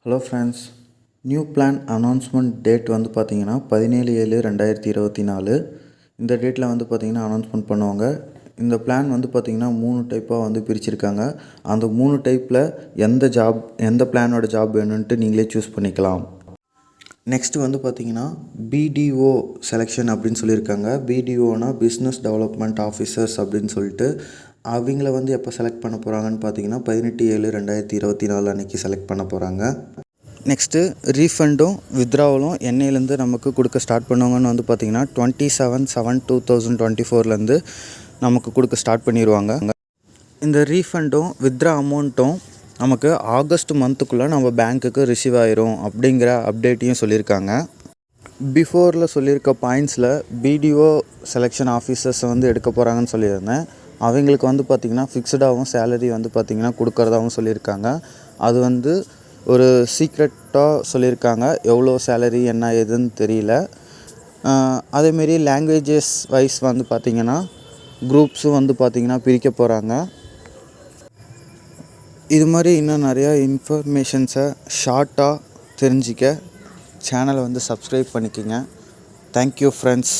Hello friends, new plan announcement date வந்து பார்த்திங்கன்னா 17/7/2024. இந்த டேட்டில் வந்து பார்த்திங்கன்னா அனௌன்ஸ்மெண்ட் பண்ணுவாங்க. இந்த பிளான் வந்து பார்த்திங்கன்னா 3 டைப்பாக வந்து பிரிச்சிருக்காங்க. அந்த 3 டைப்பில் எந்த பிளானோட ஜாப் வேணும்ன்ட்டு நீங்களே சூஸ் பண்ணிக்கலாம். நெக்ஸ்ட்டு வந்து பார்த்திங்கன்னா பிடிஓ செலெக்ஷன் அப்படின்னு சொல்லியிருக்காங்க. பிடிஓனா பிஸ்னஸ் டெவலப்மெண்ட் ஆஃபீஸர்ஸ் அப்படின்னு சொல்லிட்டு அவங்கள வந்து எப்போ செலக்ட் பண்ண போகிறாங்கன்னு பார்த்தீங்கன்னா 18/7/2024 அன்றைக்கி செலக்ட் பண்ண போகிறாங்க. நெக்ஸ்ட்டு ரீஃபண்டும் வித்ட்ராவலும் என்னையிலேருந்து நமக்கு கொடுக்க ஸ்டார்ட் பண்ணுவாங்கன்னு வந்து பார்த்திங்கன்னா 27/7/2024 நமக்கு கொடுக்க ஸ்டார்ட் பண்ணிடுவாங்க. இந்த ரீஃபண்டும் வித்ட்ரா அமௌண்ட்டும் நமக்கு ஆகஸ்ட் மந்த்துக்குள்ளே நம்ம பேங்க்குக்கு ரிசீவ் ஆயிரும் அப்படிங்கிற அப்டேட்டையும் சொல்லியிருக்காங்க. பிஃபோரில் சொல்லியிருக்க பாயிண்ட்ஸில் பிடிஓ செலெக்ஷன் ஆஃபீஸர்ஸை வந்து எடுக்க போகிறாங்கன்னு சொல்லியிருந்தேன். அவங்களுக்கு வந்து பார்த்திங்கன்னா ஃபிக்ஸ்டாகவும் சேலரி வந்து பார்த்திங்கன்னா கொடுக்குறதாகவும் சொல்லியிருக்காங்க. அது வந்து ஒரு சீக்ரெட்டாக சொல்லியிருக்காங்க. எவ்வளோ சேலரி என்ன ஏதுன்னு தெரியல. அதேமாரி லாங்குவேஜஸ் வைஸ் வந்து பார்த்திங்கன்னா குரூப்ஸும் வந்து பார்த்திங்கன்னா பிரிக்க போகிறாங்க. இது மாதிரி இன்னும் நிறையா இன்ஃபர்மேஷன்ஸை ஷார்ட்டாக தெரிஞ்சிக்க சேனலை வந்து சப்ஸ்கிரைப் பண்ணிக்கோங்க. Thank you friends.